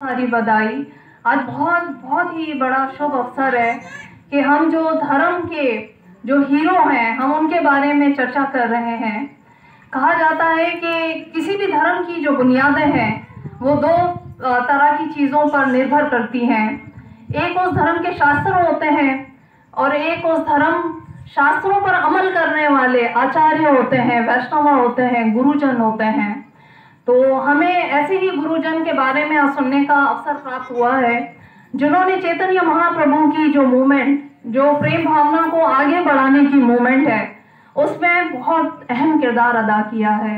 सारी बधाई। आज बहुत बहुत ही बड़ा शुभ अवसर है कि हम जो धर्म के जो हीरो हैं हम उनके बारे में चर्चा कर रहे हैं। कहा जाता है कि किसी भी धर्म की जो बुनियादें हैं वो दो तरह की चीज़ों पर निर्भर करती हैं। एक उस धर्म के शास्त्र होते हैं और एक उस धर्म शास्त्रों पर अमल करने वाले आचार्य होते हैं, वैष्णव होते हैं, गुरुजन होते हैं। तो हमें ऐसे ही गुरुजन के बारे में आज सुनने का अवसर प्राप्त हुआ है जिन्होंने चैतन्य महाप्रभु की जो मूवमेंट, जो प्रेम भावना को आगे बढ़ाने की मूवमेंट है, उसमें बहुत अहम किरदार अदा किया है।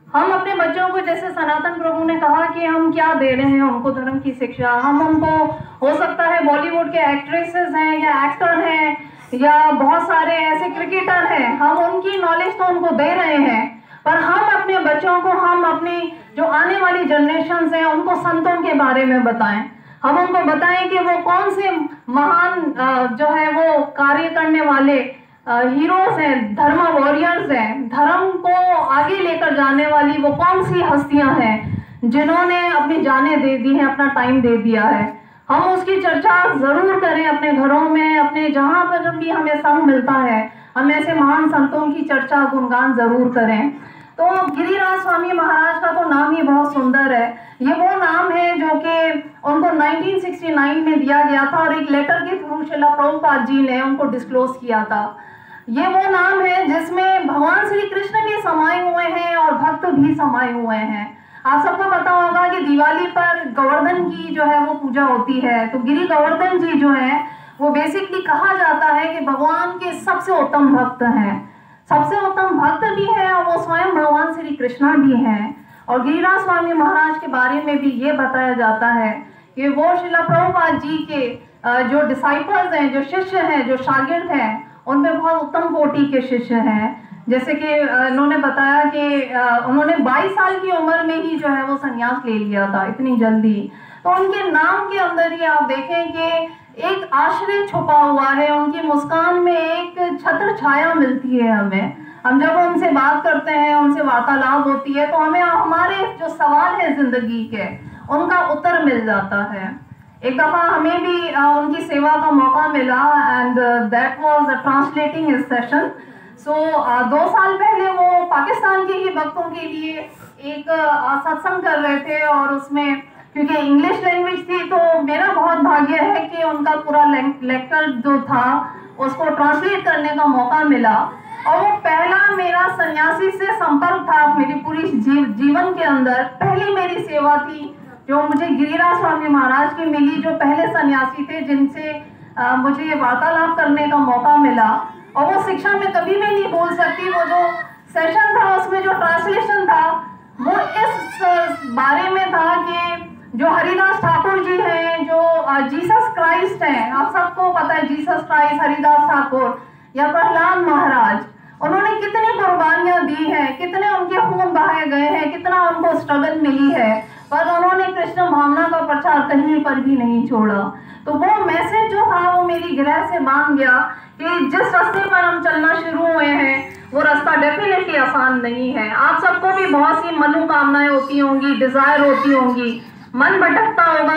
हम अपने बच्चों को, जैसे सनातन प्रभु ने कहा कि हम क्या दे रहे हैं उनको धर्म की शिक्षा, हम उनको, हो सकता है बॉलीवुड के एक्ट्रेसेस हैं या एक्टर हैं या बहुत सारे ऐसे क्रिकेटर हैं, हम उनकी नॉलेज तो उनको दे रहे हैं, पर हम अपने बच्चों को, हम अपनी जो आने वाली जनरेशन हैं उनको संतों के बारे में बताएं। हम उनको बताएं कि वो कौन से महान जो है वो कार्य करने वाले हीरोज हैं, धर्म वॉरियर्स हैं, धर्म को आगे लेकर जाने वाली वो कौन सी हस्तियां हैं जिन्होंने अपनी जानें दे दी हैं, अपना टाइम दे दिया है। हम उसकी चर्चा जरूर करें अपने घरों में, अपने जहाँ पर भी हमें संग मिलता है, हम ऐसे महान संतों की चर्चा, गुणगान जरूर करें। तो गिरिराज स्वामी महाराज का तो नाम ही बहुत सुंदर है। ये वो नाम है जो कि उनको 1969 में दिया गया था और एक लेटर के थ्रू श्रीला प्रभुपाद जी ने उनको डिस्क्लोज किया था। ये वो नाम है जिसमें भगवान श्री कृष्ण भी समाये हुए हैं और भक्त भी समाये हुए हैं। आप सबको पता होगा कि दिवाली पर गोवर्धन की जो है वो पूजा होती है। तो गिरि गोवर्धन जी जो है वो बेसिकली कहा जाता है कि भगवान के सबसे उत्तम भक्त हैं, सबसे उत्तम भक्त भी है और वो स्वयं भगवान श्री कृष्णा भी हैं। और गिरिराज स्वामी महाराज के बारे में भी ये बताया जाता है कि वो श्रीला प्रभुपाद जी के जो डिसाइपल्स हैं, जो शिष्य हैं, जो शागिर्द हैं, उनमें बहुत उत्तम कोटि के शिष्य हैं। जैसे कि इन्होंने बताया कि उन्होंने 22 साल की उम्र में ही जो है वो संन्यास ले लिया था, इतनी जल्दी। तो उनके नाम के अंदर ही आप देखें कि एक आश्रय छुपा हुआ है, उनकी मुस्कान में एक छत्र छाया मिलती है हमें। हम जब उनसे बात करते हैं, उनसे वार्तालाप होती है, तो हमें हमारे जो सवाल है जिंदगी के, उनका उत्तर मिल जाता है। एक दफा हमें भी उनकी सेवा का मौका मिला and that was translating his session. So 2 साल पहले वो पाकिस्तान के ही भक्तों के लिए एक सत्संग कर रहे थे और उसमें क्योंकि इंग्लिश लैंग्वेज थी तो मेरा बहुत भाग्य है कि उनका पूरा लेक्चर जो था उसको ट्रांसलेट करने का मौका मिला। और वो पहला मेरा सन्यासी से संपर्क था मेरी पूरी जीवन के अंदर। पहली मेरी सेवा थी जो मुझे गिरिराज स्वामी महाराज की मिली, जो पहले सन्यासी थे जिनसे मुझे वार्तालाप करने का मौका मिला। और वो शिक्षा में कभी भी नहीं भूल सकती। वो जो सेशन था उसमें जो ट्रांसलेशन था वो इस बारे में था कि जो हरिदास ठाकुर जी हैं, जो जीसस क्राइस्ट हैं, आप सबको पता है जीसस क्राइस्ट, हरिदास ठाकुर या प्रहलाद महाराज, उन्होंने कितनी कुर्बानियां दी हैं, कितने उनके खून बहाए गए हैं, कितना उनको स्ट्रगल मिली है, पर उन्होंने कृष्ण भावना का प्रचार कहीं पर भी नहीं छोड़ा। तो वो मैसेज जो था वो मेरी गृह से बांध गया कि जिस रास्ते पर हम चलना शुरू हुए हैं वो रास्ता डेफिनेटली आसान नहीं है। आप सबको भी बहुत सी मनोकामनाएं होती होंगी, डिजायर होती होंगी, मन भटकता होगा।